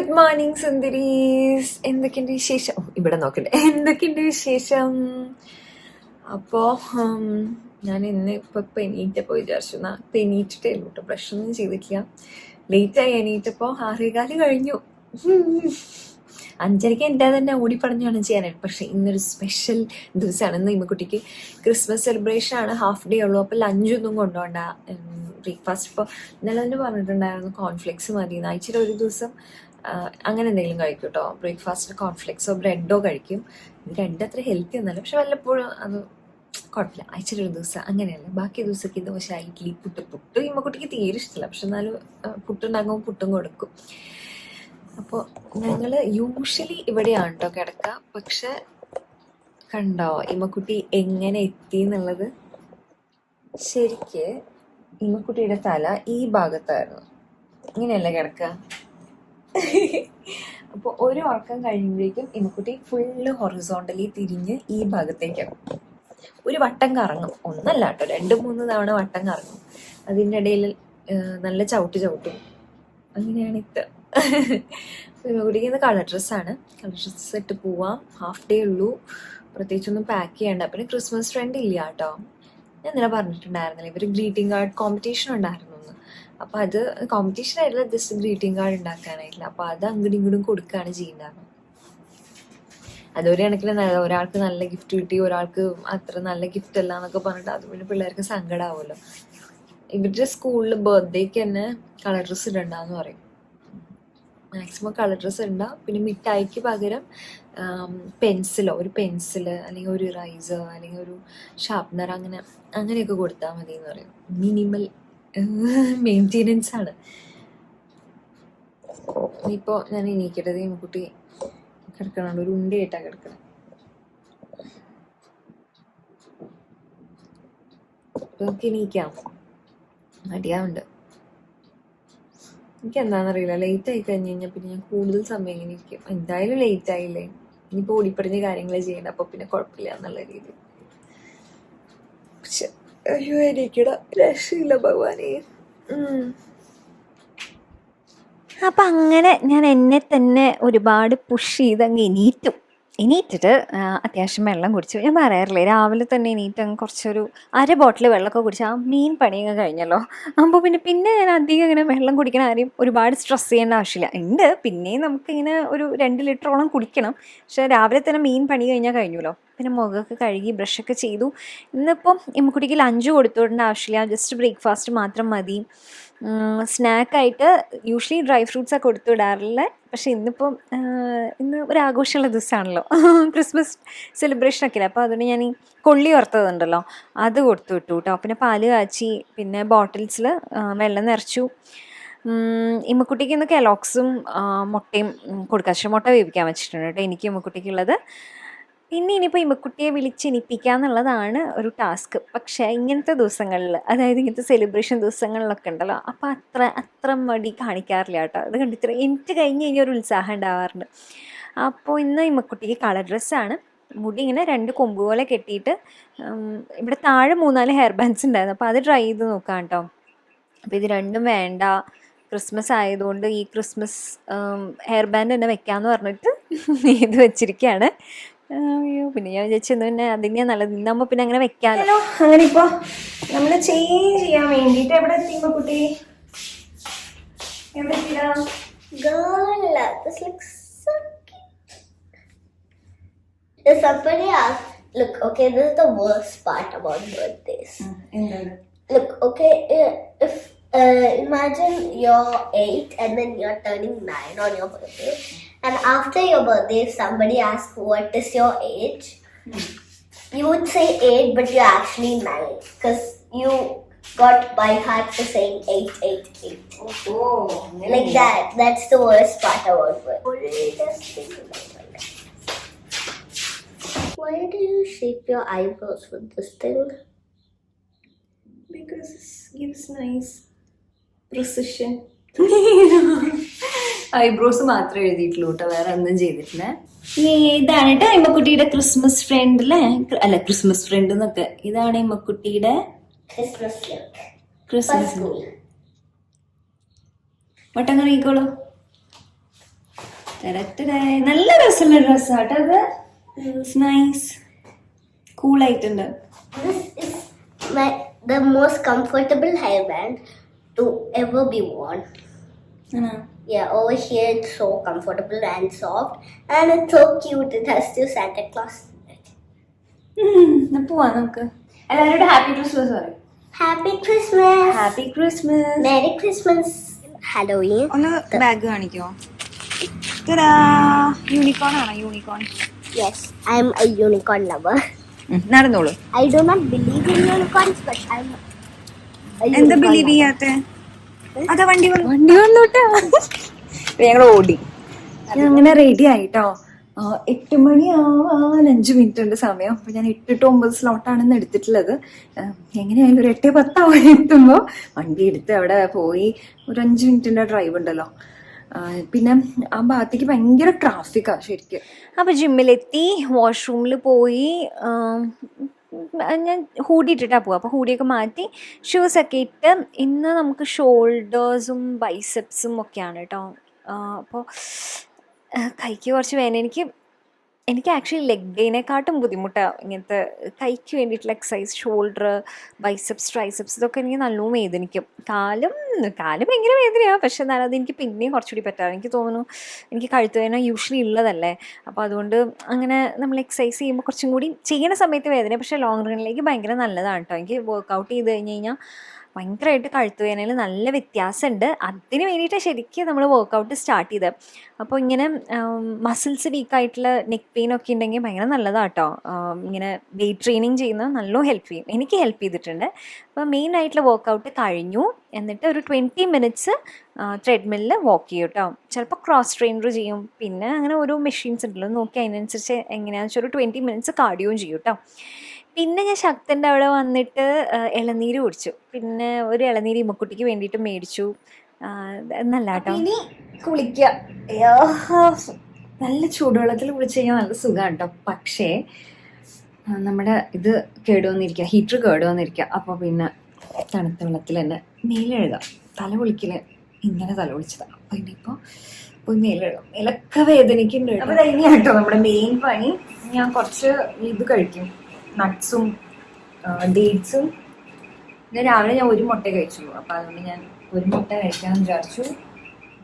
Good morning സുന്ദരീസ്. എന്തൊക്കെയുണ്ട് വിശേഷം? ഇവിടെ നോക്കട്ടെ, എന്തൊക്കെയുണ്ട് വിശേഷം? അപ്പോൾ ഞാൻ ഇന്ന് ഇപ്പം എണീറ്റപ്പോൾ വിചാരിച്ചു ഇപ്പം എണീറ്റിട്ടേ ഉള്ളൂ കേട്ടോ, ബ്രഷൊന്നും ചെയ്തിട്ടില്ല. ലേറ്റായി എണീറ്റപ്പോൾ 6:15 കഴിഞ്ഞു. 5:30 എൻ്റെ തന്നെ ഓടിപ്പടഞ്ഞാണ് ചെയ്യാനായിട്ട്. പക്ഷെ ഇന്നൊരു സ്പെഷ്യൽ ദിവസമാണ്. ഇന്ന് ഇമ്മക്കുട്ടിക്ക് ക്രിസ്മസ് സെലിബ്രേഷൻ ആണ്. ഹാഫ് ഡേ ഉള്ളൂ. അപ്പോൾ ലഞ്ചൊന്നും കൊണ്ടുപോകണ്ട. ബ്രേക്ക്ഫാസ്റ്റ് ഇപ്പോൾ ഇന്നലെ തന്നെ പറഞ്ഞിട്ടുണ്ടായിരുന്നു കോൺഫ്ലെക്സ് മതി. ആഴ്ചയിൽ ഒരു ദിവസം അങ്ങനെ എന്തെങ്കിലും കഴിക്കും കേട്ടോ. ബ്രേക്ക്ഫാസ്റ്റിൽ കോൺഫ്ലെക്സോ ബ്രെഡോ കഴിക്കും. ബ്രെഡ് അത്ര ഹെൽത്തി ഒന്നല്ല, പക്ഷെ വല്ലപ്പോഴും അത് കുഴപ്പമില്ല. ആഴ്ചയിൽ ഒരു ദിവസം അങ്ങനെയല്ല. ബാക്കി ദിവസമൊക്കെ ദോശ, ഇഡ്ഡലി, പുട്ട് ഇമ്മക്കുട്ടിക്ക് തീരെ ഇഷ്ടമല്ല. പക്ഷെ എന്നാലും പുട്ടുണ്ടാക്കുമ്പോൾ പുട്ടും കൊടുക്കും. അപ്പോൾ ഞങ്ങൾ യൂഷ്വലി ഇവിടെയാണ് കേട്ടോ കിടക്കുക. പക്ഷെ കണ്ടോ ഇമ്മക്കുട്ടി എങ്ങനെ എത്തി എന്നുള്ളത്? ശരിക്ക് ഇമ്മക്കുട്ടിയുടെ തല ഈ ഭാഗത്തായിരുന്നു. ഇങ്ങനെയല്ലേ കിടക്കുക? അപ്പോൾ ഒരു ഉറക്കം കഴിയുമ്പോഴേക്കും ഇമ്മക്കുട്ടി ഫുള്ള് ഹൊറിസോണ്ടലി തിരിഞ്ഞ് ഈ ഭാഗത്തേക്കാണ്. ഒരു വട്ടം കറങ്ങും. ഒന്നല്ല കേട്ടോ, 2-3 തവണ വട്ടം കറങ്ങും. അതിൻ്റെ ഇടയിൽ നല്ല ചവിട്ടും. അങ്ങനെയാണ് ഇത്. ഇമ്മക്കുട്ടിക്ക് ഇന്ന് കളർ ഡ്രസ്സാണ്. കളർ ഡ്രസ്സ് ഇട്ട് പോവാം. ഹാഫ് ഡേ ഉള്ളൂ. പ്രത്യേകിച്ചൊന്നും പാക്ക് ചെയ്യണ്ട. പിന്നെ ക്രിസ്മസ് ഫ്രണ്ട് ഇല്ല കേട്ടോ. ഞാൻ ഇന്നലെ പറഞ്ഞിട്ടുണ്ടായിരുന്നില്ല, ഇവർ ഗ്രീറ്റിംഗ് കാർഡ് കോമ്പറ്റീഷൻ ഉണ്ടായിരുന്നു. അപ്പോൾ അത് കോമ്പറ്റീഷൻ ആയിട്ടില്ല, ജസ്റ്റ് ഗ്രീറ്റിംഗ് കാർഡ് ഉണ്ടാക്കാനായിട്ടില്ല. അപ്പോൾ അത് അങ്ങോട്ടും ഇങ്ങോട്ടും കൊടുക്കുകയാണ് ചെയ്യുന്നത്. അതൊരു കണക്കിന് ഒരാൾക്ക് നല്ല ഗിഫ്റ്റ് കിട്ടി, ഒരാൾക്ക് അത്ര നല്ല ഗിഫ്റ്റ് അല്ല എന്നൊക്കെ പറഞ്ഞിട്ട് അത് പിന്നെ പിള്ളേർക്ക് സങ്കടമാവുമല്ലോ. ഇവരുടെ സ്കൂളിൽ ബർത്ത്ഡേക്ക് തന്നെ കളർ ഡ്രസ്സ് ഇടണ്ടെന്ന് പറയും. മാക്സിമം കളർ ഡ്രസ്സ് ഉണ്ടാവും. പിന്നെ മിഠായിക്ക് പകരം ഒരു പെൻസില് അല്ലെങ്കിൽ ഒരു ഇറൈസർ അല്ലെങ്കിൽ ഒരു ഷാർപ്നർ അങ്ങനെയൊക്കെ കൊടുത്താൽ മതി എന്ന് പറയും. മിനിമൽ മെയിൻ്റെനൻസ് ആണ്. ഇപ്പോൾ ഞാൻ എണീക്കട്ടത് കുട്ടി കിടക്കണുണ്ട്, ഒരു ഉണ്ടയായിട്ടാണ് കിടക്കണം. നമുക്ക് എണീക്കാം. മടിയാവുണ്ട്. എനിക്ക് എന്താണെന്നറിയില്ല, ലേറ്റ് ആയി കഴിഞ്ഞ് കഴിഞ്ഞാൽ പിന്നെ ഞാൻ കൂടുതൽ സമയം ഇങ്ങനെ ഇരിക്കും. എന്തായാലും ലേറ്റ് ആയില്ലേ, ഇനിയിപ്പോൾ ഓടിപ്പടിഞ്ഞ കാര്യങ്ങൾ ചെയ്യണ്ട, അപ്പോൾ പിന്നെ കുഴപ്പമില്ല എന്നുള്ള രീതിയിൽ. പക്ഷെ അയ്യോ എനിക്കിട രക്ഷയില്ല ഭഗവാനേ. അപ്പം അങ്ങനെ ഞാൻ എന്നെ തന്നെ ഒരുപാട് പുഷ് ചെയ്ത് അങ്ങ് എണീറ്റിട്ട് അത്യാവശ്യം വെള്ളം കുടിച്ചു. ഞാൻ പറയാറില്ലേ, രാവിലെ തന്നെ എണീറ്റ് അങ്ങ് കുറച്ചൊരു 1/2 ബോട്ടിൽ വെള്ളമൊക്കെ കുടിച്ച് ആ മെയിൻ പണിയൊക്കെ കഴിഞ്ഞല്ലോ. അപ്പോൾ പിന്നെ ഞാൻ അധികം ഇങ്ങനെ വെള്ളം കുടിക്കണ കാര്യം ഒരുപാട് സ്ട്രെസ് ചെയ്യേണ്ട ആവശ്യമില്ല. ഉണ്ട്, പിന്നെയും നമുക്കിങ്ങനെ ഒരു 2 ലിറ്ററോളം കുടിക്കണം. പക്ഷേ രാവിലെ തന്നെ മെയിൻ പണി കഴിഞ്ഞല്ലോ. പിന്നെ മുഖമൊക്കെ കഴുകി ബ്രഷൊക്കെ ചെയ്തു. ഇന്നിപ്പം ഇമ്മക്കുട്ടിക്ക് ലഞ്ച് കൊടുത്തുവിടേണ്ട ആവശ്യമില്ല, ജസ്റ്റ് ബ്രേക്ക്ഫാസ്റ്റ് മാത്രം മതി. സ്നാക്കായിട്ട് യൂഷ്വലി ഡ്രൈ ഫ്രൂട്ട്സൊക്കെ കൊടുത്തു വിടാറില്ല. പക്ഷേ ഇന്ന് ഒരു ആഘോഷമുള്ള ദിവസമാണല്ലോ, ക്രിസ്മസ് സെലിബ്രേഷനൊക്കെ ഇല്ല. അപ്പോൾ അതുകൊണ്ട് ഞാൻ ഈ കൊള്ളി വറുത്തതുണ്ടല്ലോ അത് കൊടുത്തു വിട്ടു കേട്ടോ. പിന്നെ പാല് കാച്ചി, പിന്നെ ബോട്ടിൽസിൽ വെള്ളം നിറച്ചു. ഇമ്മക്കുട്ടിക്ക് ഇന്ന് കെലോക്സും മുട്ടയും കൊടുക്കാം. പക്ഷേ മുട്ട വേവിക്കാൻ വെച്ചിട്ടുണ്ട് കേട്ടോ എനിക്ക് ഇമ്മക്കുട്ടിക്കുള്ളത്. പിന്നെ ഇനിയിപ്പോൾ ഇമ്മക്കുട്ടിയെ വിളിച്ചെണിപ്പിക്കുക എന്നുള്ളതാണ് ഒരു ടാസ്ക്. പക്ഷേ ഇങ്ങനത്തെ ദിവസങ്ങളിൽ, അതായത് ഇങ്ങനത്തെ സെലിബ്രേഷൻ ദിവസങ്ങളിലൊക്കെ ഉണ്ടല്ലോ, അപ്പോൾ അത്ര മടി കാണിക്കാറില്ല കേട്ടോ. അത് കണ്ടിട്ട് എനിക്ക് കഴിഞ്ഞ് കഴിഞ്ഞാൽ ഒരു ഉത്സാഹം ഉണ്ടാവാറുണ്ട്. അപ്പോൾ ഇന്ന് ഇമ്മക്കുട്ടിക്ക് കളർ ഡ്രസ്സാണ്. മുടി ഇങ്ങനെ 2 കൊമ്പ് പോലെ കെട്ടിയിട്ട്, ഇവിടെ താഴെ 3-4 ഹെയർ ബാൻഡ്സ് ഉണ്ടായിരുന്നു. അപ്പോൾ അത് ട്രൈ ചെയ്ത് നോക്കാം കേട്ടോ. അപ്പോൾ ഇത് രണ്ടും വേണ്ട, ക്രിസ്മസ് ആയതുകൊണ്ട് ഈ ക്രിസ്മസ് ഹെയർ ബാൻഡ് തന്നെ വെക്കാമെന്ന് പറഞ്ഞിട്ട് ഇത് വെച്ചിരിക്കുകയാണ്. അയ്യോ, പിന്നെ ഞാൻ വിചാരിച്ചു പിന്നെ അതിനെ നല്ലത്, ഇന്നാകുമ്പോൾ പിന്നെ അങ്ങനെ വെക്കാമല്ലോ. അങ്ങനെ ഇപ്പോൾ നമ്മൾ ചേഞ്ച് ചെയ്യാൻ വേണ്ടിയിട്ട് എവിടെ എത്തിയുമ്പോൾ കുട്ടി എവിടെ എത്തിയിടാം? This looks so cute. If somebody asks, look, okay, this is the worst part about birthdays. Look, okay, if imagine you're 8 and then you're turning 9 on your birthday. And after your birthday, if somebody asks what is your age, you would say 8, but you're actually 9 because you got by heart to saying 8. Oh, like that. That's the worst part about it. Why do you shape your eyebrows with this thing? Because it gives nice precision. Eyebrows മാത്രമേ എഴുതിയിട്ടുള്ളൂ കേട്ടോ, വേറെ ഒന്നും ചെയ്തിട്ടില്ല. ഇതാണ് കേട്ടോ ഇമ്മക്കുട്ടിയുടെ Christmas friend അല്ലേ, അല്ല Christmas friend എന്നൊക്കെ. ഇതാണ് ഇമ്മക്കുട്ടിയുടെ ക്രിസ്മസ്. വട്ടം കറിയിക്കോളൂ. നല്ല രസമുള്ള ഡ്രസ്സാട്ടോ അത്. Nice, കൂളായിട്ടുണ്ട്. This is the most comfortable hairband to ever be worn. Yeah, over here it's so comfortable and soft, and it's so cute. It has two Santa Claus. പോവാ നമുക്ക്. എല്ലാവരോടും happy Christmas പറയും. Happy Christmas. Happy Christmas. Merry Christmas. Halloween. ഒന്ന് bag കാണിക്കോ? Unicorn ആണോ? Unicorn. Yes, I'm a unicorn lover. നടന്നോളൂ. I do not believe in unicorns, but I'm a എന്താ unicorn believe lover. ചെയ്യാത്തെ? അതാ വണ്ടി വന്നോട്ടാ. ഞങ്ങൾ ഓടി. അങ്ങനെ റെഡി ആയിട്ടോ. 8 മണിയാവാൻ 5 മിനിറ്റ് ഉണ്ട് സമയം. അപ്പൊ ഞാൻ 8 to 9 സ്ലോട്ടാണെന്ന് എടുത്തിട്ടുള്ളത്. എങ്ങനെയായാലും ഒരു 8:10 ആവാൻ എത്തുമ്പോൾ വണ്ടി എടുത്ത് അവിടെ പോയി ഒരു 5 മിനിറ്റിന്റെ ഡ്രൈവ് ഉണ്ടല്ലോ. പിന്നെ ആ ഭാഗത്തേക്ക് ഭയങ്കര ട്രാഫിക്കാണ് ശരിക്കും. അപ്പോൾ ജിമ്മിലെത്തി, വാഷ്റൂമിൽ പോയി. ഞാൻ ഹൂഡി ഇട്ടിട്ടാണ് പോവുക. അപ്പോൾ ഹൂഡിയൊക്കെ മാറ്റി ഷൂസൊക്കെ ഇട്ട്. ഇന്ന് നമുക്ക് ഷോൾഡേഴ്സും ബൈസെപ്സും ഒക്കെയാണ് കേട്ടോ. അപ്പോൾ കൈക്ക് കുറച്ച് വേദന. എനിക്ക് ആക്ച്വലി ലെഗ് ഡേനെക്കാട്ടും ബുദ്ധിമുട്ടാണ് ഇങ്ങനത്തെ കൈക്ക് വേണ്ടിയിട്ടുള്ള എക്സസൈസ്. ഷോൾഡർ, ബൈസെപ്സ്, ട്രൈസെപ്സ് ഇതൊക്കെ എനിക്ക് നല്ലോണം വേദനിക്കും. കാലും ഭയങ്കര വേദനയാണ്. പക്ഷെ എന്നാലും അതെനിക്ക് പിന്നെയും കുറച്ചുകൂടി പറ്റാറ്. എനിക്ക് തോന്നുന്നു എനിക്ക് കഴുത്ത് വേദന യൂഷ്വലി ഉള്ളതല്ലേ. അപ്പോൾ അതുകൊണ്ട് അങ്ങനെ നമ്മൾ എക്സസൈസ് ചെയ്യുമ്പോൾ കുറച്ചും കൂടി ചെയ്യുന്ന സമയത്ത് വേദന, പക്ഷേ ലോങ് റണ്ണിലേക്ക് ഭയങ്കര നല്ലതാണ് കേട്ടോ. എനിക്ക് വർക്കൗട്ട് ചെയ്ത് കഴിഞ്ഞ് കഴിഞ്ഞാൽ ഭയങ്കരമായിട്ട് കഴുത്ത് വേദനയിൽ നല്ല വ്യത്യാസമുണ്ട്. അതിന് വേണ്ടിയിട്ട് ശരിക്കും നമ്മൾ വർക്കൗട്ട് സ്റ്റാർട്ട് ചെയ്തത്. അപ്പോൾ ഇങ്ങനെ മസിൽസ് വീക്കായിട്ടുള്ള നെക്ക് പെയിൻ ഒക്കെ ഉണ്ടെങ്കിൽ ഭയങ്കര നല്ലതാണ് കേട്ടോ. ഇങ്ങനെ വെയിറ്റ് ട്രെയിനിങ് ചെയ്യുന്നത് നല്ല ഹെൽപ്പ് ചെയ്യും. എനിക്ക് ഹെൽപ്പ് ചെയ്തിട്ടുണ്ട്. അപ്പോൾ മെയിൻ ആയിട്ടുള്ള വർക്കൗട്ട് കഴിഞ്ഞു. എന്നിട്ട് ഒരു 20 മിനിറ്റ്സ് ട്രെഡ്മില്ലിൽ വാക്ക് ചെയ്യും കേട്ടോ. ചിലപ്പോൾ ക്രോസ് ട്രെയിനർ ചെയ്യും. പിന്നെ അങ്ങനെ ഓരോ മെഷീൻസ് ഉണ്ടല്ലോ, നോക്കി അതിനനുസരിച്ച് എങ്ങനെയാണെന്ന് വെച്ചാൽ ഒരു 20 മിനിറ്റ്സ് കാർഡിയോയും ചെയ്യും കേട്ടോ. പിന്നെ ഞാൻ ശക്തൻ്റെ അവിടെ വന്നിട്ട് ഇളനീര് കുടിച്ചു. പിന്നെ ഒരു ഇളനീര് ഇമ്മക്കുട്ടിക്ക് വേണ്ടിയിട്ട് മേടിച്ചു. എന്നല്ല കേട്ടോ. ഇനി കുളിക്കുക. നല്ല ചൂടുവെള്ളത്തിൽ കുളിച്ച് കഴിഞ്ഞാൽ നല്ല സുഖമാണ് കേട്ടോ. പക്ഷേ നമ്മുടെ ഇത് കേടുവന്നിരിക്കുക, ഹീറ്റർ കേടുവന്നിരിക്കുക. അപ്പോൾ പിന്നെ തണുത്ത വെള്ളത്തിൽ തന്നെ മേലെഴുതാം. തല കുളിക്കൽ ഇങ്ങനെ തല കുളിച്ചതാണ്. അപ്പോൾ ഇനിയിപ്പോൾ പോയി മേലെഴുതാം. മേലൊക്കെ വേദനിക്കുന്നുണ്ട്. അപ്പോൾ ഇനി കേട്ടോ നമ്മുടെ മെയിൻ പണി. ഞാൻ കുറച്ച് ഇത് കഴിക്കും, നട്ട്സും ഡേറ്റ്സും. പിന്നെ രാവിലെ ഞാൻ ഒരു മുട്ട കഴിച്ചുള്ളൂ. അപ്പോൾ അതുകൊണ്ട് ഞാൻ ഒരു മുട്ട കഴിക്കാമെന്ന് വിചാരിച്ചു.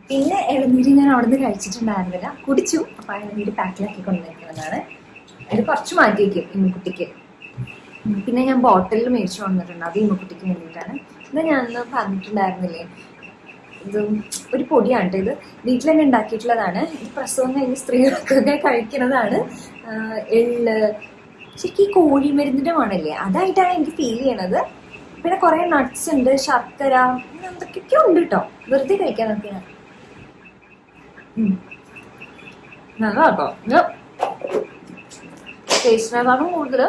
പിന്നെ ഇളനീര് ഞാൻ അവിടെ നിന്ന് കഴിച്ചിട്ടുണ്ടായിരുന്നില്ല, കുടിച്ചു. അപ്പോൾ ഇളനീര് പാക്കിലാക്കി കൊണ്ടുവന്നിരിക്കുന്നതാണ്. ഇത് കുറച്ച് മാറ്റി വയ്ക്കും ഇമ്മക്കുട്ടിക്ക്. പിന്നെ ഞാൻ ബോട്ടിലിൽ മേടിച്ചു കൊണ്ടിട്ടുണ്ട്, അത് ഇമ്മക്കുട്ടിക്ക് വേണ്ടിയിട്ടാണ്. ഇത് ഞാനൊന്ന് പറഞ്ഞിട്ടുണ്ടായിരുന്നില്ലേ, ഇത് ഒരു പൊടിയാണ് കേട്ടോ. ഇത് വീട്ടിൽ തന്നെ ഉണ്ടാക്കിയിട്ടുള്ളതാണ്. ഈ പ്രസവം കഴിഞ്ഞ് സ്ത്രീകൾക്കൊക്കെ കഴിക്കുന്നതാണ്. എള്ള്, ശരിക്കും ഈ കോഴിമരുന്നിൻ്റെ മണല്ലേ, അതായിട്ടാണ് എനിക്ക് ഫീൽ ചെയ്യണത്. പിന്നെ കുറേ നട്ട്സ് ഉണ്ട്, ശർക്കര, എന്തൊക്കെയൊക്കെ ഉണ്ട് കേട്ടോ. വെറുതെ കഴിക്കാനൊക്കെയാണ് നല്ലതാട്ടോ. ഇത് ടേസ്റ്റിനേക്കാളും കൂടുതൽ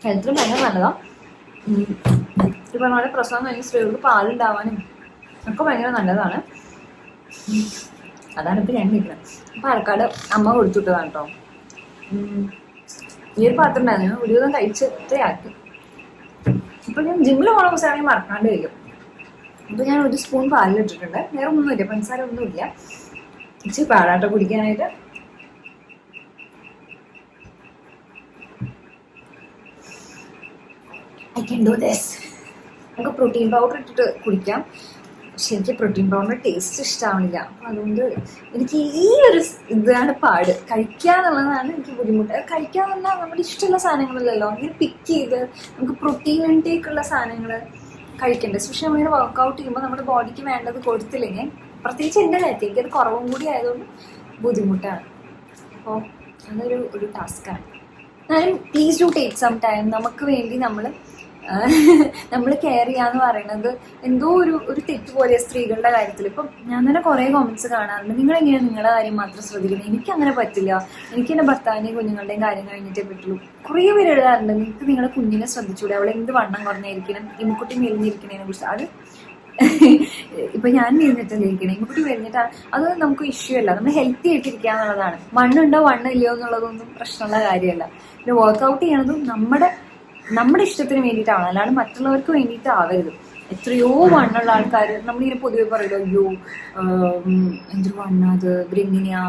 ഹെൽത്തിന് ഭയങ്കര നല്ലതാണ്. ഈ പറഞ്ഞ പോലെ പ്രസവം കഴിഞ്ഞ് സ്ത്രീകൾക്ക് പാലുണ്ടാവാനും ഒക്കെ ഭയങ്കര നല്ലതാണ്. അതാണ് ഇപ്പം ഞാൻ കഴിക്കുന്നത്. പാലക്കാട് അമ്മ കൊടുത്തുവിട്ടതാണ് കേട്ടോ. ഈ ഒരു പാത്രം ഉണ്ടായിരുന്നു, ഒരു ദിവസം കഴിച്ചിട്ടേയാക്കി. ഇപ്പം ഞാൻ ജിമ്മിൽ പോകണ ദിവസമാണെങ്കിൽ മറക്കാണ്ട് കഴിക്കും. അപ്പോൾ ഞാൻ ഒരു സ്പൂൺ പാലിലിട്ടിട്ടുണ്ട്. വേറെ ഒന്നുമില്ല, പഞ്ചസാര ഒന്നുമില്ല. ഇച്ചിരി പാടാട്ടോ കുടിക്കാനായിട്ട്. I can do this. നമുക്ക് പ്രോട്ടീൻ പൗഡർ ഇട്ടിട്ട് കുടിക്കാം. പക്ഷെ എനിക്ക് പ്രോട്ടീൻ പൗഡറിൻ്റെ ടേസ്റ്റ് ഇഷ്ടമാവില്ല. അപ്പം അതുകൊണ്ട് എനിക്ക് ഈ ഒരു ഇതാണ് പാട്. കഴിക്കുക എന്നുള്ളതാണ് എനിക്ക് ബുദ്ധിമുട്ട്. കഴിക്കുക എന്ന് പറഞ്ഞാൽ നമ്മുടെ ഇഷ്ടമുള്ള സാധനങ്ങളല്ലല്ലോ. അങ്ങനെ പിക്ക് ചെയ്ത് നമുക്ക് പ്രോട്ടീൻ ഇൻടേക്കുള്ള സാധനങ്ങൾ കഴിക്കണ്ടേ. പക്ഷെ നമ്മളിങ്ങനെ വർക്കൗട്ട് ചെയ്യുമ്പോൾ നമ്മുടെ ബോഡിക്ക് വേണ്ടത് കൊടുത്തില്ലെങ്കിൽ, പ്രത്യേകിച്ച് എൻ്റെ കാര്യത്തിൽ എനിക്കത് കുറവും കൂടി ആയതുകൊണ്ട് ബുദ്ധിമുട്ടാണ്. അപ്പോൾ അതൊരു ടാസ്ക്കാണ്. എന്നാലും please do take some time. നമുക്ക് വേണ്ടി നമ്മൾ കെയർ ചെയ്യാന്ന് പറയുന്നത് എന്തോ ഒരു തെറ്റ് പോലെ സ്ത്രീകളുടെ കാര്യത്തിൽ. ഇപ്പം ഞാൻ തന്നെ കുറേ കോമൻസ് കാണാറുണ്ട്, നിങ്ങളെങ്ങനെയാണ് നിങ്ങളുടെ കാര്യം മാത്രം ശ്രദ്ധിക്കുന്നത്, എനിക്കങ്ങനെ പറ്റില്ല, എനിക്ക് എൻ്റെ ഭർത്താവിൻ്റെയും കുഞ്ഞുങ്ങളുടെയും കാര്യം കഴിഞ്ഞിട്ടേ പറ്റുള്ളൂ. കുറേ പേര് എഴുതാറുണ്ട്, നിങ്ങൾക്ക് നിങ്ങളുടെ കുഞ്ഞിനെ ശ്രദ്ധിച്ചൂടെ, അവളെ എന്ത് വണ്ണം കുറഞ്ഞിരിക്കണം, ഇമ്മക്കുട്ടി മെലിഞ്ഞിരിക്കണതിനെ കുറിച്ച്. അത് ഇപ്പം ഞാൻ മെലിഞ്ഞിട്ടല്ലേ ഇരിക്കണേ, ഇമ്മക്കുട്ടി മെലിഞ്ഞിട്ടാണ്, അത് നമുക്ക് ഇഷ്യൂ അല്ല. നമ്മൾ ഹെൽത്തി ആയിട്ടിരിക്കുക എന്നുള്ളതാണ്. വണ്ണുണ്ടോ വണ്ണില്ലയോ എന്നുള്ളതൊന്നും പ്രശ്നമുള്ള കാര്യമല്ല. പിന്നെ വർക്കൗട്ട് ചെയ്യണതും നമ്മുടെ ഇഷ്ടത്തിന് വേണ്ടിയിട്ടാണ്, അല്ലാണ്ട് മറ്റുള്ളവർക്ക് വേണ്ടിയിട്ടാവരുത്. എത്രയോ വണ്ണുള്ള ആൾക്കാർ നമ്മളിങ്ങനെ പൊതുവെ പറയുമല്ലോ, അയ്യോ എന്തൊരു വണ്ണ, അത് ഇവരെങ്ങനെയാ,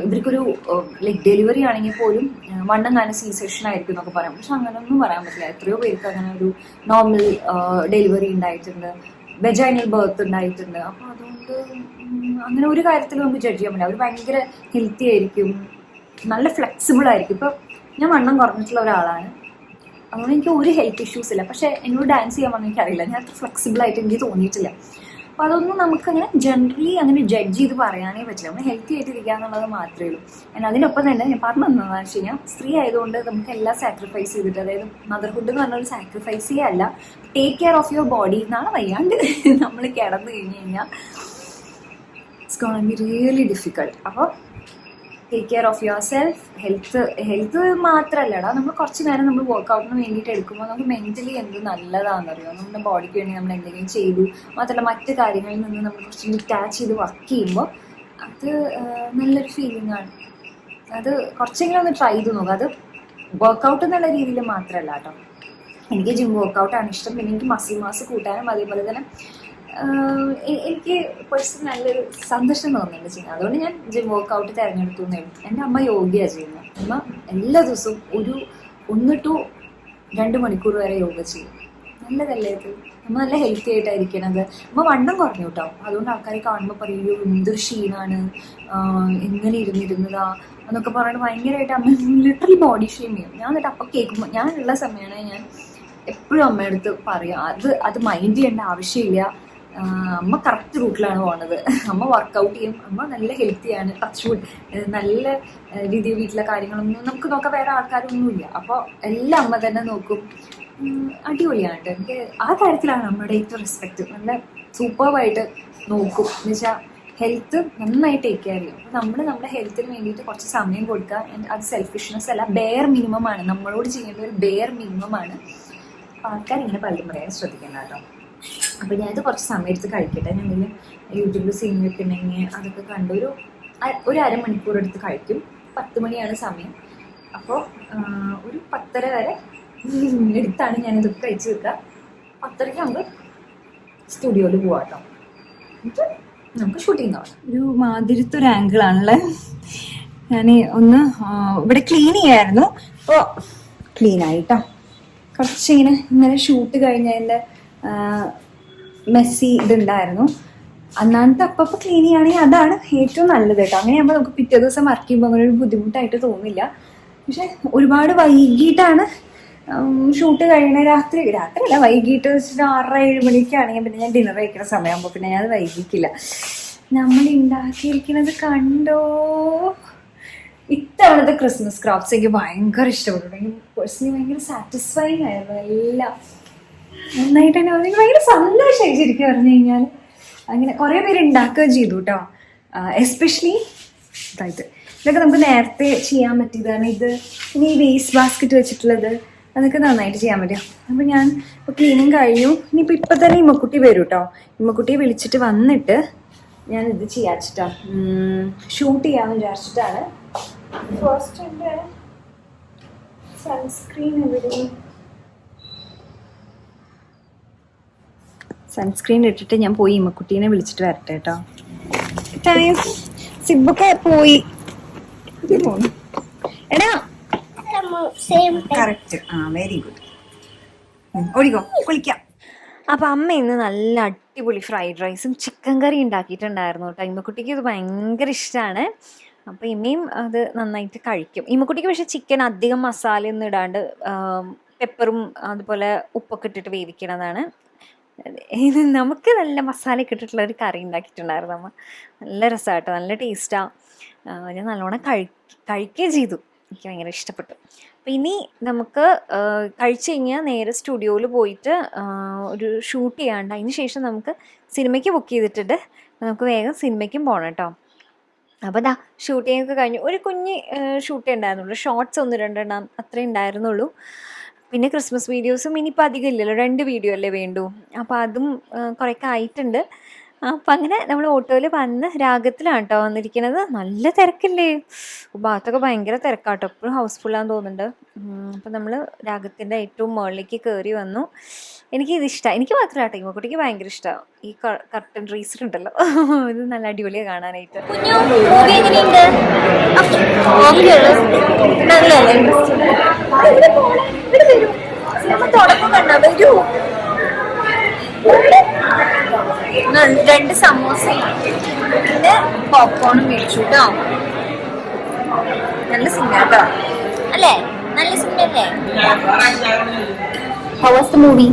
ഇവർക്കൊരു ലൈക്ക് ഡെലിവറി ആണെങ്കിൽ പോലും വണ്ണം കാരണം സി സെക്ഷൻ ആയിരിക്കും എന്നൊക്കെ പറയാം. പക്ഷെ അങ്ങനെയൊന്നും പറയാൻ പറ്റില്ല. എത്രയോ പേർക്ക് അങ്ങനെ ഒരു നോർമൽ ഡെലിവറി ഉണ്ടായിട്ടുണ്ട്, വെജൈനൽ ബർത്ത് ഉണ്ടായിട്ടുണ്ട്. അപ്പോൾ അതുകൊണ്ട് അങ്ങനെ ഒരു കാര്യത്തിൽ നമുക്ക് ജഡ്ജ് ചെയ്യാൻ പറ്റില്ല. അവർ ഭയങ്കര ഹെൽത്തി ആയിരിക്കും, നല്ല ഫ്ലെക്സിബിൾ ആയിരിക്കും. ഇപ്പം ഞാൻ വണ്ണം കുറഞ്ഞിട്ടുള്ള ഒരാളാണ്, അതുകൊണ്ട് എനിക്ക് ഒരു ഹെൽത്ത് ഇഷ്യൂസ് ഇല്ല. പക്ഷേ എന്നോട് ഡാൻസ് ചെയ്യാൻ പറഞ്ഞാൽ എനിക്കറിയില്ല, ഞാൻ അത്ര ഫ്ലെക്സിബിൾ ആയിട്ട് എനിക്ക് തോന്നിയിട്ടില്ല. അപ്പോൾ അതൊന്നും നമുക്കങ്ങനെ ജനറലി അങ്ങനെ ജഡ്ജ് ചെയ്ത് പറയാനേ പറ്റില്ല. നമ്മൾ ഹെൽത്തി ആയിട്ട് ഇരിക്കുക എന്നുള്ളത് മാത്രമേ ഉള്ളൂ. അതിനൊപ്പം തന്നെ ഞാൻ പറഞ്ഞു തന്നതെന്ന് വെച്ച് കഴിഞ്ഞാൽ, സ്ത്രീ ആയതുകൊണ്ട് നമുക്ക് എല്ലാം സാക്രിഫൈസ് ചെയ്തിട്ട്, അതായത് മദർഹുഡ് എന്ന് പറഞ്ഞൊരു സാക്രിഫൈസേ അല്ല, take care of your body. നാളെ വയ്യാണ്ട് നമ്മൾ കിടന്നു കഴിഞ്ഞ് കഴിഞ്ഞാൽ it's gonna be really difficult. അപ്പോൾ take care of yourself. Health മാത്രമല്ലടാ, നമ്മൾ കുറച്ച് നേരം നമ്മൾ വർക്കൗട്ടിന് വേണ്ടിയിട്ട് എടുക്കുമ്പോൾ നമുക്ക് മെൻ്റലി എന്ത് നല്ലതാണെന്നറിയോ. നമ്മുടെ ബോഡിക്ക് വേണ്ടി നമ്മൾ എന്തെങ്കിലും ചെയ്തു, മാത്രമല്ല മറ്റു കാര്യങ്ങളിൽ നിന്ന് നമ്മൾ കുറച്ച് ഡിറ്റാച്ച് ചെയ്ത് വർക്ക് ചെയ്യുമ്പോൾ അത് നല്ലൊരു ഫീലിംഗ് ആണ്. അത് കുറച്ചെങ്കിലും ഒന്ന് ട്രൈ ചെയ്ത് നോക്കുക. അത് വർക്കൗട്ട് എന്നുള്ള രീതിയിൽ മാത്രമല്ല കേട്ടോ. എനിക്ക് ജിം വർക്കൗട്ടാണ് ഇഷ്ടം. പിന്നെ എനിക്ക് മസിൽ മാസ് കൂട്ടാനും അതേപോലെ തന്നെ എനിക്ക് പേഴ്സണൽ നല്ലൊരു സന്തോഷം തോന്നുന്നുണ്ട് ചെയ്യുന്നത്. അതുകൊണ്ട് ഞാൻ ജിം വർക്കൗട്ട് തിരഞ്ഞെടുത്തു എന്നേ ഉള്ളൂ. എൻ്റെ അമ്മ യോഗയാണ് ചെയ്യുന്നത്. അമ്മ എല്ലാ ദിവസവും 1 to 2 മണിക്കൂർ വരെ യോഗ ചെയ്യും. നല്ലതല്ലേ അത്? അമ്മ നല്ല ഹെൽത്തി ആയിട്ടായിരിക്കണത്. അമ്മ വണ്ണം കുറഞ്ഞു കേട്ടോ. അതുകൊണ്ട് ആൾക്കാരെ കാണുമ്പോൾ പറയുമോ എന്തൊരു ക്ഷീണമാണ്, എങ്ങനെ ഇരുന്നിരുന്നതാ എന്നൊക്കെ പറഞ്ഞിട്ട് ഭയങ്കരമായിട്ട് അമ്മ ലിറ്ററലി ബോഡി ഷെയിം ചെയ്യും. ഞാൻ എന്നിട്ട് അപ്പം കേൾക്കുമ്പോൾ, ഞാനുള്ള സമയമാണ് ഞാൻ എപ്പോഴും അമ്മയുടെ അടുത്ത് പറയാം, അത് മൈൻഡ് ചെയ്യേണ്ട ആവശ്യമില്ല, അമ്മ കറക്റ്റ് റൂട്ടിലാണ് പോകുന്നത്, അമ്മ വർക്കൗട്ട് ചെയ്യും, അമ്മ നല്ല ഹെൽത്തിയാണ്, ടച്ച് വുഡ്, നല്ല രീതിയിൽ വീട്ടിലെ കാര്യങ്ങളൊന്നും നമുക്ക് നോക്കാൻ വേറെ ആൾക്കാരൊന്നുമില്ല. അപ്പോൾ എല്ലാം അമ്മ തന്നെ നോക്കും. അടിപൊളിയാണ്. എനിക്ക് ആ കാര്യത്തിലാണ് അമ്മയുടെ ഏറ്റവും റെസ്പെക്റ്റ്. നല്ല സൂപ്പർവായിട്ട് നോക്കും. എന്ന് വെച്ചാൽ ഹെൽത്ത് നന്നായി ടേക്ക് കെയർ ചെയ്യും. അപ്പോൾ നമ്മൾ നമ്മുടെ ഹെൽത്തിന് വേണ്ടിയിട്ട് കുറച്ച് സമയം കൊടുക്കുക. അത് സെൽഫിഷ്നെസ് അല്ല, ബെയർ മിനിമമാണ്. നമ്മളോട് ചെയ്യേണ്ട ഒരു ബെയർ മിനിമമാണ്. അപ്പോൾ ആൾക്കാർ ഇങ്ങനെ പലരും പറയാൻ ശ്രദ്ധിക്കേണ്ട കേട്ടോ. അപ്പോൾ ഞാനത് കുറച്ച് സമയം എടുത്ത് കഴിക്കട്ടെ. ഞാൻ എന്തെങ്കിലും യൂട്യൂബിൽ സിനിമയൊക്കെ ഉണ്ടെങ്കിൽ അതൊക്കെ കണ്ട് ഒരു അരമണിക്കൂർ എടുത്ത് കഴിക്കും. 10 മണിയാണ് സമയം. അപ്പോൾ ഒരു 10:30 വരെ എടുത്താണ് ഞാനിതൊക്കെ കഴിച്ച് വെക്കുക. 10:30 നമുക്ക് സ്റ്റുഡിയോയിൽ പോവാം കേട്ടോ. എന്നിട്ട് നമുക്ക് ഷൂട്ടിങ് കാണാം. ഒരു മാതിരത്തൊരു ആംഗിളാണല്ലേ. ഞാൻ ഒന്ന് ഇവിടെ ക്ലീൻ ചെയ്യായിരുന്നു. അപ്പോൾ ക്ലീൻ ആയിട്ടോ. കുറച്ചിങ്ങനെ ഇന്നലെ ഷൂട്ട് കഴിഞ്ഞതിൻ്റെ മെസ്സി ഇതുണ്ടായിരുന്നു. അന്നാമത്തെ അപ്പം ക്ലീൻ ചെയ്യുകയാണെങ്കിൽ അതാണ് ഏറ്റവും നല്ലത് കേട്ടോ. അങ്ങനെയാകുമ്പോൾ നമുക്ക് പിറ്റേ ദിവസം വർക്ക് ചെയ്യുമ്പോൾ അങ്ങനെ ഒരു ബുദ്ധിമുട്ടായിട്ട് തോന്നില്ല. പക്ഷെ ഒരുപാട് വൈകിട്ടാണ് ഷൂട്ട് കഴിയണേ. രാത്രിയല്ല, വൈകിട്ട് വെച്ചിട്ട് 6-7 മണിക്കാണെങ്കിൽ പിന്നെ ഞാൻ ഡിന്നർ കഴിക്കുന്ന സമയമാകുമ്പോൾ പിന്നെ ഞാൻ അത് വൈകിക്കില്ല. നമ്മൾ ഉണ്ടാക്കിയിരിക്കുന്നത് കണ്ടോ. ഇത്തവണത്തെ ക്രിസ്മസ് ക്രാഫ്റ്റ്സ് എനിക്ക് ഭയങ്കര ഇഷ്ടപ്പെട്ടു. എനിക്ക് പേഴ്സണലി ഭയങ്കര സാറ്റിസ്ഫൈങ് ആയിരുന്നു. എല്ലാം നന്നായിട്ട് തന്നെ എനിക്ക് ഭയങ്കര സന്തോഷമായി ശരിക്കും പറഞ്ഞു കഴിഞ്ഞാൽ. അങ്ങനെ കുറേ പേര് ഉണ്ടാക്കുകയും ചെയ്തു കേട്ടോ. എസ്പെഷ്യലി ഇതൊക്കെ നമുക്ക് നേരത്തെ ചെയ്യാൻ പറ്റിയതാണ്. ഇത് ഇനി ഈ വേസ്റ്റ് ബാസ്ക്കറ്റ് വെച്ചിട്ടുള്ളത് അതൊക്കെ നന്നായിട്ട് ചെയ്യാൻ പറ്റും. അപ്പോൾ ഞാൻ ഇപ്പോൾ ക്ലീനിങ് കഴിഞ്ഞു. ഇനിയിപ്പോൾ ഇപ്പം തന്നെ ഇമ്മക്കുട്ടി വരും കേട്ടോ. ഇമ്മക്കുട്ടിയെ വിളിച്ചിട്ട് വന്നിട്ട് ഞാൻ ഇത് ചെയ്യാച്ചിട്ടാ, ഷൂട്ട് ചെയ്യാമെന്ന് വിചാരിച്ചിട്ടാണ്. ഫസ്റ്റ് എൻ്റെ സൺസ്ക്രീൻ എവിടെ? സൺസ്ക്രീൻ ഇട്ടിട്ട് ഞാൻ പോയി ഇമ്മക്കുട്ടീനെ വിളിച്ചിട്ട് വരട്ടെ കേട്ടോ. ടൈം സിബൊക്കെ പോയി. എടാ കറക്റ്റ്. Very good. ഓടിക്കോ, കുളിക്കാം. അപ്പം അമ്മ ഇന്ന് നല്ല അടിപൊളി ഫ്രൈഡ് റൈസും ചിക്കൻ കറി ഉണ്ടാക്കിയിട്ടുണ്ടായിരുന്നു കേട്ടോ. ഇമ്മക്കുട്ടിക്ക് ഇത് ഭയങ്കര ഇഷ്ടമാണ്. അപ്പോൾ ഇമ്മയും അത് നന്നായിട്ട് കഴിക്കും. ഇമ്മക്കുട്ടിക്ക് പക്ഷേ ചിക്കൻ അധികം മസാലയൊന്നും ഇടാണ്ട് പെപ്പറും അതുപോലെ ഉപ്പൊക്കെ ഇട്ടിട്ട് വേവിക്കണതാണ്. ഇത് നമുക്ക് നല്ല മസാലയൊക്കെ ഇട്ടിട്ടുള്ള ഒരു കറി ഉണ്ടാക്കിയിട്ടുണ്ടായിരുന്നു അമ്മ. നല്ല രസമാട്ടോ, നല്ല ടേസ്റ്റാണ്. ഞാൻ നല്ലോണം കഴിക്കുകയും ചെയ്തു. എനിക്ക് ഭയങ്കര ഇഷ്ടപ്പെട്ടു. അപ്പോൾ ഇനി നമുക്ക് കഴിച്ച് കഴിഞ്ഞാൽ നേരെ സ്റ്റുഡിയോയിൽ പോയിട്ട് ഒരു ഷൂട്ട് ചെയ്യാണ്ട് അതിന് ശേഷം നമുക്ക് സിനിമയ്ക്ക് ബുക്ക് ചെയ്തിട്ടുണ്ട്. നമുക്ക് വേഗം സിനിമയ്ക്കും പോകണം കേട്ടോ. അപ്പോൾ ദാ ഷൂട്ടിംഗ് ഒക്കെ കഴിഞ്ഞു. ഒരു കുഞ്ഞ് ഷൂട്ടേ ഉണ്ടായിരുന്നുള്ളൂ, ഷോർട്സ് 1-2 എണ്ണം അത്രേ ഉണ്ടായിരുന്നുള്ളൂ. പിന്നെ ക്രിസ്മസ് വീഡിയോസും ഇനിയിപ്പോൾ അധികം ഇല്ലല്ലോ, 2 വീഡിയോ അല്ലേ വേണ്ടൂ. അപ്പോൾ അതും കുറേയൊക്കെ ആയിട്ടുണ്ട്. അപ്പം അങ്ങനെ നമ്മൾ ഓട്ടോയിൽ വന്ന് രാഗത്തിലാണ് കേട്ടോ വന്നിരിക്കുന്നത്. നല്ല തിരക്കില്ലേ, ഭാഗത്തൊക്കെ ഭയങ്കര തിരക്കാട്ടോ, എപ്പോഴും ഹൗസ്ഫുള്ളാന്ന് തോന്നുന്നുണ്ട്. അപ്പം നമ്മൾ രാഗത്തിൻ്റെ ഏറ്റവും മുകളിലേക്ക് കയറി വന്നു. എനിക്കിത് ഇഷ്ടമാണ്, എനിക്ക് മാത്രമല്ല കേട്ടോ, ഇമ്മക്കുട്ടിക്ക് ഭയങ്കര ഇഷ്ടമാണ് ഈ കർട്ടൻ റീസർ ഉണ്ടല്ലോ. ഇത് നല്ല അടിപൊളിയാണ് കാണാനായിട്ട്. രണ്ട് സമോസയും പിന്നെ പോപ്കോണും മേടിച്ചു കേട്ടോ. നല്ല സിനിമ കേട്ടോ അല്ലേ, നല്ല സിനിമ അല്ലേ? How was the movie?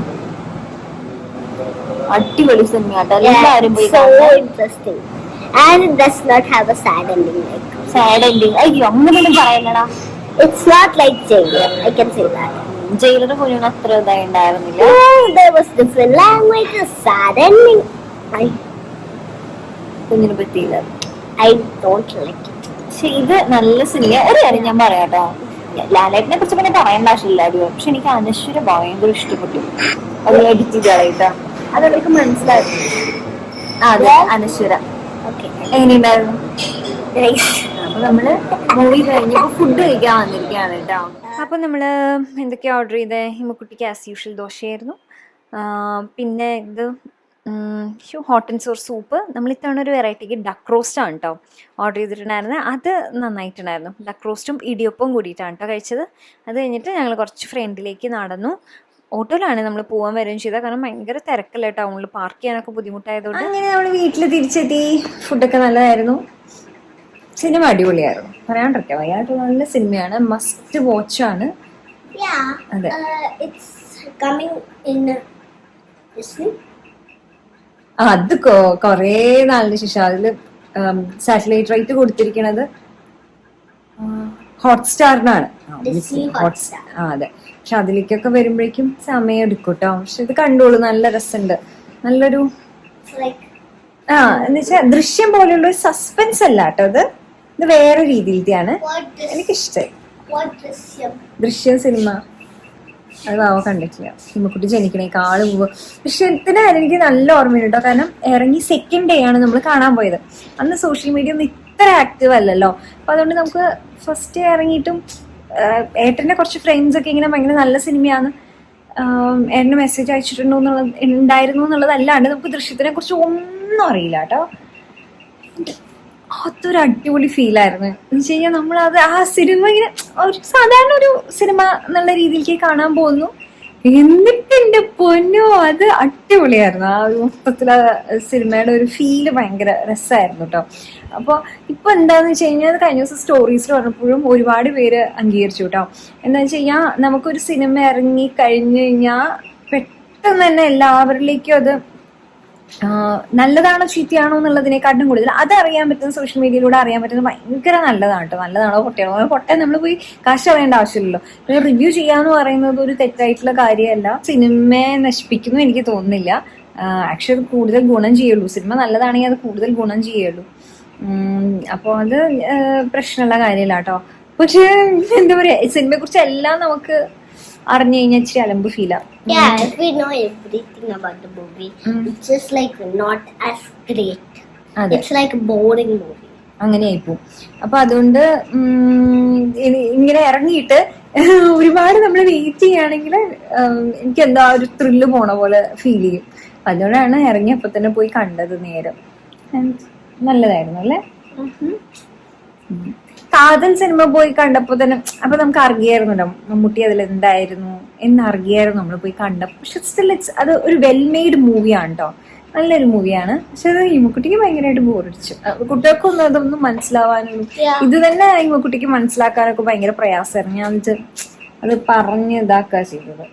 അടിപൊളി സിനിമ കേട്ടോ, എല്ലാവരും പോയി. So interesting. And it does not have a sad ending. Like sad ending. അയ്യോ അങ്ങനെയൊന്നും പറയല്ലടാ. it's not like Jailer. I can say that. Jailer പോലും അത്ര ഇതായി ഉണ്ടായിരുന്നില്ല. Oh, there was different languages, sad ending. കുഞ്ഞിനെ പറ്റിയില്ല. I don't like it. പക്ഷെ ഇത് നല്ല സിനിമ. ഒരു കാര്യം ഞാൻ പറയാട്ടോ, ലാലേട്ടനെ കുറിച്ച് പിന്നെ പറയേണ്ട ആവശ്യമില്ല അടിപൊളി. പക്ഷെ എനിക്ക് അനശ്വര ഭയങ്കര ഇഷ്ടപ്പെട്ടു. അത് എഡിറ്റ് ചെയ്ത് കളയിട്ടാ, അതെനിക്ക് മനസ്സിലായി. അതെ അനശ്വര. Okay. എങ്ങനെയുണ്ടായിരുന്നു? അപ്പൊ നമ്മള് മൂവി കഴിഞ്ഞപ്പോ ഫുഡ് കഴിക്കാൻ വന്നിരിക്കുകയാണ് കേട്ടോ. അപ്പം നമ്മൾ എന്തൊക്കെയാണ് ഓർഡർ ചെയ്തത്? ഇമ്മക്കുട്ടിക്ക് ആസ് യൂഷ്വൽ ദോശയായിരുന്നു. പിന്നെ ഇത് ഹോട്ട് ആൻഡ് സോർ സൂപ്പ്. നമ്മൾ ഇത്തവണ ഒരു വെറൈറ്റിക്ക് ഡക്ക് റോസ്റ്റാണ് കേട്ടോ ഓർഡർ ചെയ്തിട്ടുണ്ടായിരുന്നത്. അത് നന്നായിട്ടുണ്ടായിരുന്നു. ഡക്ക് റോസ്റ്റും ഇടിയപ്പവും കൂടിയിട്ടാണ് കേട്ടോ കഴിച്ചത്. അത് കഴിഞ്ഞിട്ട് ഞങ്ങൾ കുറച്ച് ഫ്രണ്ടിലേക്ക് നടന്നു. ഓട്ടോയിലാണ് നമ്മൾ പോകാൻ വരികയും ചെയ്തത്, കാരണം ഭയങ്കര തിരക്കല്ലേ ടൗണിൽ, പാർക്ക് ചെയ്യാനൊക്കെ ബുദ്ധിമുട്ടായതുകൊണ്ട്. അങ്ങനെ നമ്മൾ വീട്ടിൽ തിരിച്ചെത്തി. ഫുഡൊക്കെ നല്ലതായിരുന്നു, സിനിമ അടിപൊളിയായിരുന്നു, പറയാണ്ടിരിക്കാം വയ്യായിട്ട്. നല്ല സിനിമയാണ്, മസ്റ്റ് വാച്ചാണ്. Yeah. അതെ. It's coming in Disney. അത് കൊറേ നാളിന് ശേഷം അതില് സാറ്റലൈറ്റ് റൈറ്റ് കൊടുത്തിരിക്കണത് ഹോട്ട്സ്റ്റാറിനാണ്. Disney Hotstar. അതെ. പക്ഷെ അതിലേക്കൊക്കെ വരുമ്പോഴേക്കും സമയം എടുക്കും കേട്ടോ. പക്ഷെ ഇത് കണ്ടോളൂ, നല്ല രസമുണ്ട്. നല്ലൊരു It's like എന്നുവെച്ചാ ദൃശ്യം പോലെയുള്ള ഒരു സസ്പെൻസ് അല്ല കേട്ടോ ഇത് വേറെ രീതിയിലത്തെയാണ്. എനിക്കിഷ്ടമായി what Drishyam? ദൃശ്യം സിനിമ. അത് അവ കണ്ടിട്ടില്ല. ഇമ്മക്കുട്ടി ജനിക്കണേക്കാള് മുമ്പ്. ദൃശ്യത്തിനായിരുന്നു എനിക്ക് നല്ല ഓർമ്മയുണ്ട് കേട്ടോ, കാരണം ഇറങ്ങി സെക്കൻഡ് ഡേ ആണ് നമ്മൾ കാണാൻ പോയത്. അന്ന് സോഷ്യൽ മീഡിയ ഒന്നും ഇത്ര ആക്റ്റീവ് അല്ലല്ലോ. അപ്പൊ അതുകൊണ്ട് നമുക്ക് ഫസ്റ്റ് ഡേ ഇറങ്ങിയിട്ടും ഏട്ടന്റെ കുറച്ച് ഫ്രണ്ട്സ് ഒക്കെ ഇങ്ങനെ ഭയങ്കര നല്ല സിനിമയാണ് ഏട്ടന് മെസ്സേജ് ഉണ്ടായിരുന്നു എന്നുള്ളതല്ലാണ്ട് നമുക്ക് ദൃശ്യത്തിനെ കുറിച്ച് ഒന്നും അറിയില്ല കേട്ടോ. അതൊരു അടിപൊളി ഫീലായിരുന്നു. എന്ന് വെച്ച് കഴിഞ്ഞാൽ നമ്മളത് ആ സിനിമ ഇങ്ങനെ ഒരു സാധാരണ ഒരു സിനിമ എന്നുള്ള രീതിയിലേക്ക് കാണാൻ പോകുന്നു. എന്നിട്ട് എന്റെ പൊന്നോ അത് അടിപൊളിയായിരുന്നു. ആ ഒരു മൊത്തത്തിൽ ആ സിനിമയുടെ ഒരു ഫീല് ഭയങ്കര രസമായിരുന്നു കേട്ടോ. അപ്പോൾ ഇപ്പൊ എന്താന്ന് വെച്ച് കഴിഞ്ഞാൽ കഴിഞ്ഞ ദിവസം സ്റ്റോറീസിൽ പറഞ്ഞപ്പോഴും ഒരുപാട് പേര് അംഗീകരിച്ചു കേട്ടോ. എന്താ വെച്ച് കഴിഞ്ഞാൽ നമുക്കൊരു സിനിമ ഇറങ്ങി കഴിഞ്ഞു കഴിഞ്ഞാൽ പെട്ടെന്ന് തന്നെ എല്ലാവരിലേക്കും അത് നല്ലതാണോ ചീത്തയാണോ എന്നുള്ളതിനെക്കാട്ടും കൂടുതൽ അതറിയാൻ പറ്റുന്ന സോഷ്യൽ മീഡിയയിലൂടെ അറിയാൻ പറ്റുന്നത് ഭയങ്കര നല്ലതാണ് കേട്ടോ. നല്ലതാണോ പൊട്ടയാണോ? പൊട്ടൻ നമ്മൾ പോയി കാശ് അറിയേണ്ട ആവശ്യമില്ലല്ലോ. പിന്നെ റിവ്യൂ ചെയ്യാന്ന് പറയുന്നത് ഒരു തെറ്റായിട്ടുള്ള കാര്യമല്ല. സിനിമയെ നശിപ്പിക്കുന്നു എനിക്ക് തോന്നുന്നില്ല. ആക്ച്വലി കൂടുതൽ ഗുണം ചെയ്യുള്ളൂ. സിനിമ നല്ലതാണെങ്കിൽ അത് കൂടുതൽ ഗുണം ചെയ്യുള്ളൂ. അപ്പോൾ അത് പ്രശ്നമുള്ള കാര്യമില്ല കേട്ടോ. പക്ഷെ എന്താ പറയാ, സിനിമയെ കുറിച്ച് എല്ലാം നമുക്ക് അറിഞ്ഞു കഴിഞ്ഞാൽ ഇച്ചിരി അലമ്പ് ഫീലാണ്. Yeah, if we know everything about the movie, it's just like not as great. It's like a boring movie. അങ്ങനെയായിപ്പോവും. അപ്പൊ അതുകൊണ്ട് ഇങ്ങനെ ഇറങ്ങിയിട്ട് ഒരുപാട് നമ്മൾ വെയിറ്റ് ചെയ്യുകയാണെങ്കിൽ എനിക്ക് എന്താ ഒരു ത്രില്ല് പോണ പോലെ ഫീൽ ചെയ്യും. അതുകൊണ്ടാണ് ഇറങ്ങിയപ്പോ തന്നെ പോയി കണ്ടത് നേരം. നല്ലതായിരുന്നു അല്ലേ? കാതൽ സിനിമ പോയി കണ്ടപ്പോ തന്നെ അപ്പൊ നമുക്ക് അറിയായിരുന്നല്ലോ മമ്മൂട്ടി അതിൽ എന്തായിരുന്നു എന്നറിയായിരുന്നു നമ്മൾ പോയി കണ്ടപ്പോ. പക്ഷെ സ്റ്റിൽ അത് ഒരു വെൽ മെയ്ഡ് മൂവിയാണ് കേട്ടോ, നല്ലൊരു മൂവിയാണ്. പക്ഷെ അത് ഇമ്മക്കുട്ടിക്ക് ഭയങ്കരമായിട്ട് ബോറടിച്ചു. കുട്ടികൾക്കൊന്നും അതൊന്നും മനസ്സിലാവാനും ഇത് തന്നെ ഇമ്മക്കുട്ടിക്ക് മനസ്സിലാക്കാനൊക്കെ ഭയങ്കര പ്രയാസമായിരുന്നു. ഞാൻ അത് പറഞ്ഞ് ഇതാക്കുക ചെയ്തത്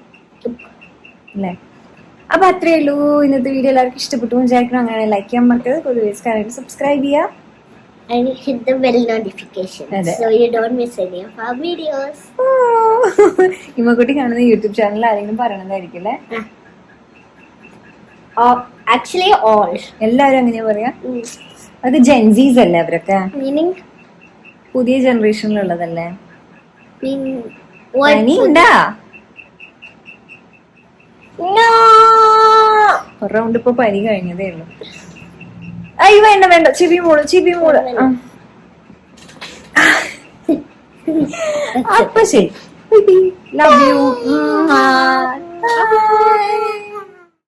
അല്ലേ. അപ്പൊ അത്രയേ ഉള്ളൂ ഇന്നത്തെ വീഡിയോ. എല്ലാവർക്കും ഇഷ്ടപ്പെട്ടു വിചാരിക്കണം. അങ്ങനെ ലൈക്ക് ചെയ്യാൻ മറക്കരുത്. പൊതുവെ സബ്സ്ക്രൈബ് ചെയ്യാം. And hit the bell notification so you don't miss any of our videos. ഇമ്മക്കുട്ടി കാണുന്ന യൂട്യൂബ് ചാനൽ ആരെങ്കിലും പറയണതായിരിക്കും അല്ലേ? Actually all എല്ലാവരും അങ്ങനെയാ പറയാ. അത് ജെൻസീസ് അല്ലേ അവരൊക്കെ? meaning പുതിയ ജനറേഷനിലുള്ളതല്ലേ? what? No, ഒരു റൗണ്ട് ഇപ്പൊ പനി കഴിഞ്ഞതേ ഉള്ളൂ. അയ്യോ വേണ്ട വേണ്ട, ചിബി മോള് അപ്പൊ ശരി, ലവ് യു.